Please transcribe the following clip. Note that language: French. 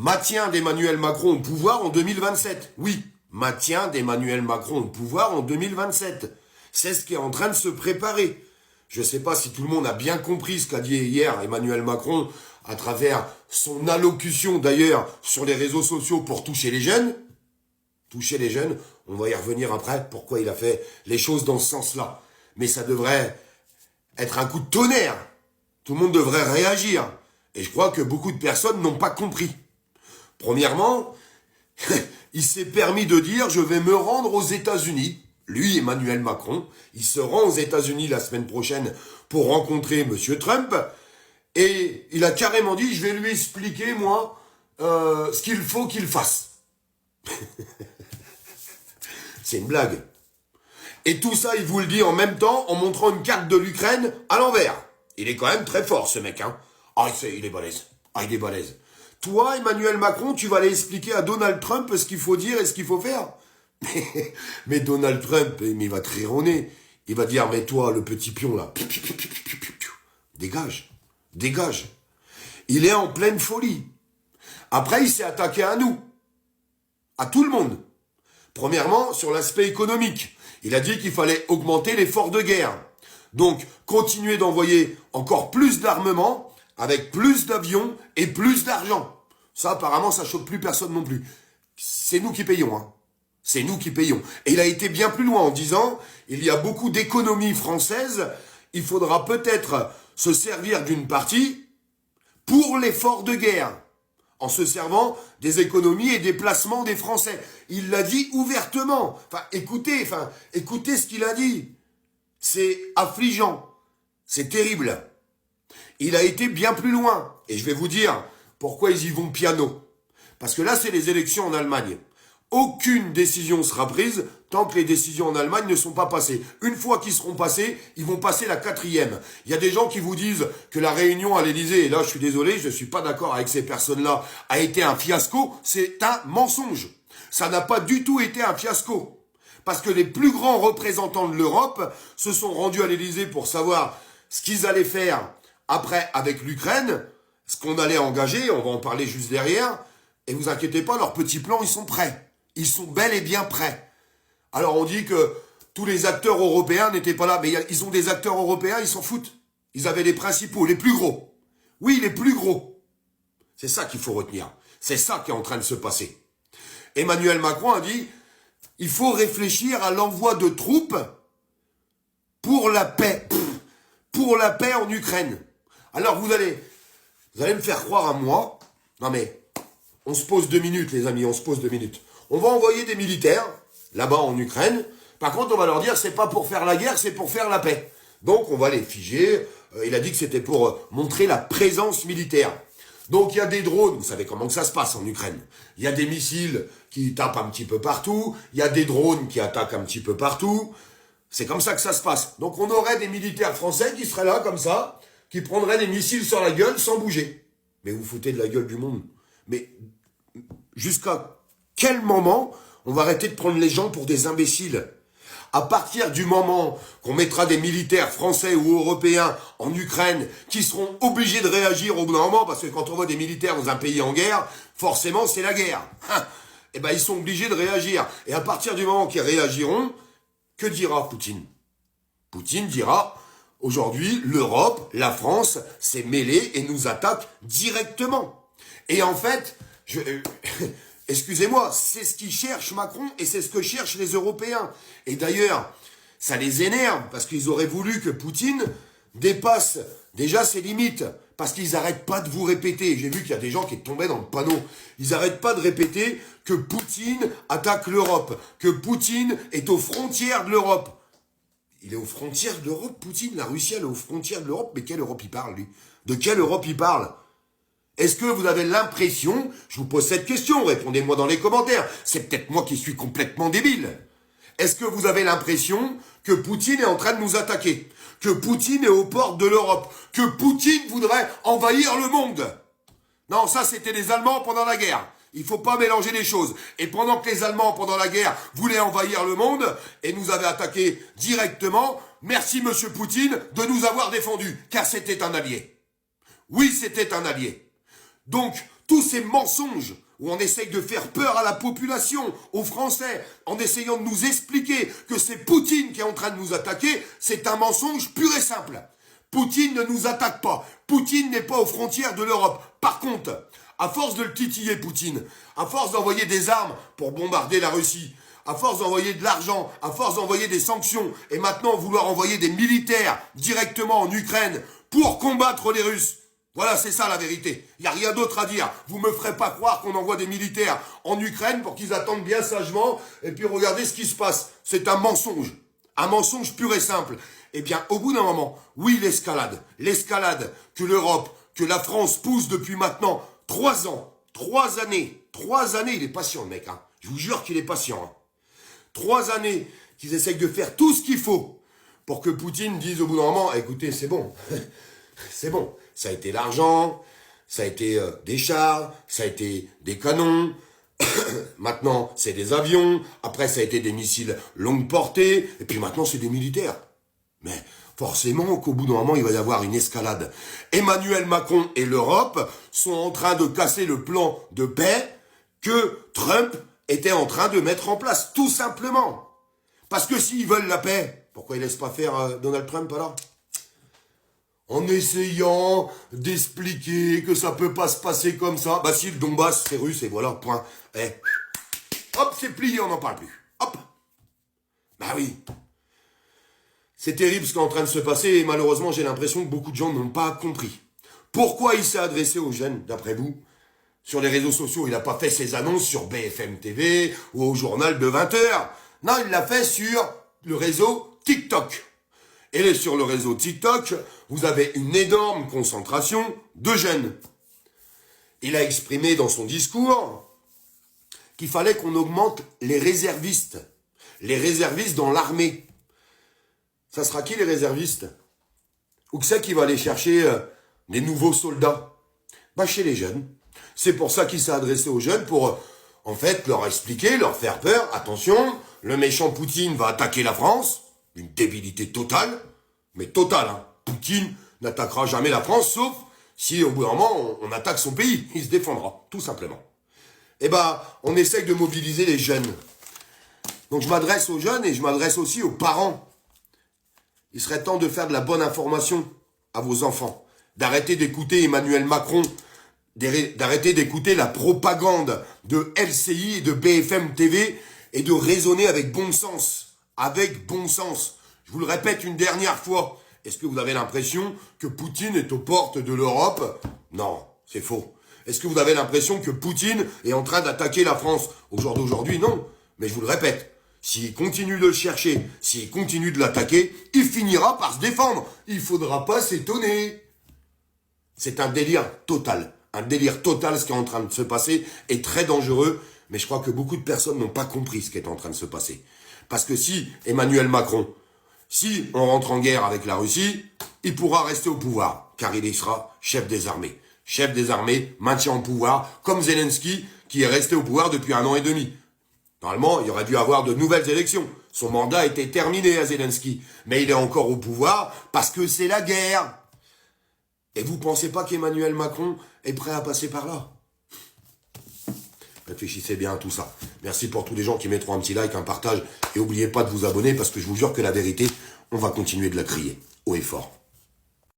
Maintien d'Emmanuel Macron au pouvoir en 2027. Oui, maintien d'Emmanuel Macron au pouvoir en 2027. C'est ce qui est en train de se préparer. Je ne sais pas si tout le monde a bien compris ce qu'a dit hier Emmanuel Macron à travers son allocution d'ailleurs sur les réseaux sociaux pour toucher les jeunes. Toucher les jeunes, on va y revenir après, pourquoi il a fait les choses dans ce sens-là. Mais ça devrait être un coup de tonnerre. Tout le monde devrait réagir. Et je crois que beaucoup de personnes n'ont pas compris. Premièrement, il s'est permis de dire « je vais me rendre aux États-Unis ». Lui, Emmanuel Macron, il se rend aux États-Unis la semaine prochaine pour rencontrer M. Trump. Et il a carrément dit « je vais lui expliquer, moi, ce qu'il faut qu'il fasse ». C'est une blague. Et tout ça, il vous le dit en même temps, en montrant une carte de l'Ukraine à l'envers. Il est quand même très fort, ce mec, hein. Ah, il est balèze. Ah, il est balèze. Toi, Emmanuel Macron, tu vas aller expliquer à Donald Trump ce qu'il faut dire et ce qu'il faut faire. Mais Donald Trump, il va te rire au nez. Il va dire, mais toi, le petit pion, là, dégage. Dégage. Il est en pleine folie. Après, il s'est attaqué à nous. À tout le monde. Premièrement, sur l'aspect économique. Il a dit qu'il fallait augmenter l'effort de guerre. Donc, continuer d'envoyer encore plus d'armement, avec plus d'avions et plus d'argent. Ça, apparemment, ça choque plus personne non plus. C'est nous qui payons, hein. C'est nous qui payons. Et il a été bien plus loin en disant, il y a beaucoup d'économies françaises, il faudra peut-être se servir d'une partie pour l'effort de guerre, en se servant des économies et des placements des Français. Il l'a dit ouvertement. Écoutez ce qu'il a dit. C'est affligeant. C'est terrible. Il a été bien plus loin. Et je vais vous dire pourquoi ils y vont piano. Parce que là, c'est les élections en Allemagne. Aucune décision sera prise tant que les décisions en Allemagne ne sont pas passées. Une fois qu'ils seront passés, ils vont passer la 4e. Il y a des gens qui vous disent que la réunion à l'Élysée, et là je suis désolé, je ne suis pas d'accord avec ces personnes-là, a été un fiasco. C'est un mensonge. Ça n'a pas du tout été un fiasco. Parce que les plus grands représentants de l'Europe se sont rendus à l'Élysée pour savoir ce qu'ils allaient faire après avec l'Ukraine, ce qu'on allait engager, on va en parler juste derrière. Et vous inquiétez pas, leurs petits plans, ils sont prêts. Ils sont bel et bien prêts. Alors on dit que tous les acteurs européens n'étaient pas là, mais ils ont des acteurs européens, ils s'en foutent. Ils avaient les principaux, les plus gros. Oui, les plus gros. C'est ça qu'il faut retenir. C'est ça qui est en train de se passer. Emmanuel Macron a dit, il faut réfléchir à l'envoi de troupes pour la paix. Pour la paix en Ukraine. Alors vous allez me faire croire à moi. Non mais, on se pose 2 minutes les amis, on se pose 2 minutes. On va envoyer des militaires, là-bas en Ukraine. Par contre, on va leur dire, c'est pas pour faire la guerre, c'est pour faire la paix. Donc, on va les figer. Il a dit que c'était pour montrer la présence militaire. Donc, il y a des drones. Vous savez comment que ça se passe en Ukraine. Il y a des missiles qui tapent un petit peu partout. Il y a des drones qui attaquent un petit peu partout. C'est comme ça que ça se passe. Donc, on aurait des militaires français qui seraient là, comme ça, qui prendraient des missiles sur la gueule sans bouger. Mais vous foutez de la gueule du monde. Mais jusqu'à quel moment on va arrêter de prendre les gens pour des imbéciles? À partir du moment qu'on mettra des militaires français ou européens en Ukraine qui seront obligés de réagir au bout d'un moment, parce que quand on voit des militaires dans un pays en guerre, forcément c'est la guerre. Eh ben ils sont obligés de réagir. Et à partir du moment qu'ils réagiront, que dira Poutine? Poutine dira, aujourd'hui l'Europe, la France s'est mêlée et nous attaque directement. Et en fait, excusez-moi, c'est ce qu'ils cherchent Macron et c'est ce que cherchent les Européens. Et d'ailleurs, ça les énerve parce qu'ils auraient voulu que Poutine dépasse déjà ses limites. Parce qu'ils n'arrêtent pas de vous répéter. J'ai vu qu'il y a des gens qui tombaient dans le panneau. Ils n'arrêtent pas de répéter que Poutine attaque l'Europe. Que Poutine est aux frontières de l'Europe. Il est aux frontières de l'Europe, Poutine. La Russie, elle est aux frontières de l'Europe. Mais quelle Europe il parle, lui? De quelle Europe il parle? Est-ce que vous avez l'impression, je vous pose cette question, répondez-moi dans les commentaires, c'est peut-être moi qui suis complètement débile. Est-ce que vous avez l'impression que Poutine est en train de nous attaquer? Que Poutine est aux portes de l'Europe? Que Poutine voudrait envahir le monde? Non, ça c'était les Allemands pendant la guerre. Il faut pas mélanger les choses. Et pendant que les Allemands, pendant la guerre, voulaient envahir le monde et nous avaient attaqués directement, merci Monsieur Poutine de nous avoir défendus, car c'était un allié. Oui, c'était un allié. Donc, tous ces mensonges où on essaye de faire peur à la population, aux Français, en essayant de nous expliquer que c'est Poutine qui est en train de nous attaquer, c'est un mensonge pur et simple. Poutine ne nous attaque pas. Poutine n'est pas aux frontières de l'Europe. Par contre, à force de le titiller, Poutine, à force d'envoyer des armes pour bombarder la Russie, à force d'envoyer de l'argent, à force d'envoyer des sanctions, et maintenant vouloir envoyer des militaires directement en Ukraine pour combattre les Russes. Voilà, c'est ça la vérité. Il n'y a rien d'autre à dire. Vous me ferez pas croire qu'on envoie des militaires en Ukraine pour qu'ils attendent bien sagement, et puis regardez ce qui se passe. C'est un mensonge. Un mensonge pur et simple. Eh bien, au bout d'un moment, oui, l'escalade que l'Europe, que la France pousse depuis maintenant 3 ans, 3 années, il est patient le mec, hein. Je vous jure qu'il est patient, hein. 3 années qu'ils essayent de faire tout ce qu'il faut pour que Poutine dise au bout d'un moment, écoutez, c'est bon, c'est bon, ça a été l'argent, ça a été des chars, ça a été des canons, maintenant c'est des avions, après ça a été des missiles longue portée, et puis maintenant c'est des militaires. Mais forcément qu'au bout d'un moment, il va y avoir une escalade. Emmanuel Macron et l'Europe sont en train de casser le plan de paix que Trump était en train de mettre en place, tout simplement. Parce que s'ils veulent la paix, pourquoi ils laissent pas faire Donald Trump alors? En essayant d'expliquer que ça peut pas se passer comme ça. Bah si, le Donbass, c'est russe et voilà, point. Hop, c'est plié, on n'en parle plus. Hop. Bah oui. C'est terrible ce qui est en train de se passer et malheureusement, j'ai l'impression que beaucoup de gens n'ont pas compris. Pourquoi il s'est adressé aux jeunes, d'après vous? Sur les réseaux sociaux, il n'a pas fait ses annonces sur BFM TV ou au journal de 20h. Non, il l'a fait sur le réseau TikTok. Et sur le réseau TikTok, vous avez une énorme concentration de jeunes. Il a exprimé dans son discours qu'il fallait qu'on augmente les réservistes dans l'armée. Ça sera qui les réservistes? Ou que c'est qui va aller chercher des nouveaux soldats? Bah chez les jeunes. C'est pour ça qu'il s'est adressé aux jeunes pour, en fait, leur expliquer, leur faire peur. Attention, le méchant Poutine va attaquer la France. Une débilité totale. Mais totale, hein. Poutine n'attaquera jamais la France, sauf si au bout d'un moment, on attaque son pays. Il se défendra, tout simplement. Eh ben, on essaye de mobiliser les jeunes. Donc je m'adresse aux jeunes et je m'adresse aussi aux parents. Il serait temps de faire de la bonne information à vos enfants. D'arrêter d'écouter Emmanuel Macron, d'arrêter d'écouter la propagande de LCI et de BFM TV et de raisonner avec bon sens. Avec bon sens. Je vous le répète une dernière fois. Est-ce que vous avez l'impression que Poutine est aux portes de l'Europe? Non, c'est faux. Est-ce que vous avez l'impression que Poutine est en train d'attaquer la France? Au jour d'aujourd'hui, non. Mais je vous le répète. S'il continue de le chercher, s'il continue de l'attaquer, il finira par se défendre. Il faudra pas s'étonner. C'est un délire total. Un délire total ce qui est en train de se passer est très dangereux. Mais je crois que beaucoup de personnes n'ont pas compris ce qui est en train de se passer. Parce que si Emmanuel Macron, si on rentre en guerre avec la Russie, il pourra rester au pouvoir. Car il y sera chef des armées. Chef des armées, maintien en pouvoir, comme Zelensky qui est resté au pouvoir depuis 1 an et demi. Normalement, il aurait dû avoir de nouvelles élections. Son mandat était terminé à Zelensky. Mais il est encore au pouvoir parce que c'est la guerre. Et vous pensez pas qu'Emmanuel Macron est prêt à passer par là? Réfléchissez bien à tout ça. Merci pour tous les gens qui mettront un petit like, un partage. Et n'oubliez pas de vous abonner parce que je vous jure que la vérité, on va continuer de la crier haut et fort.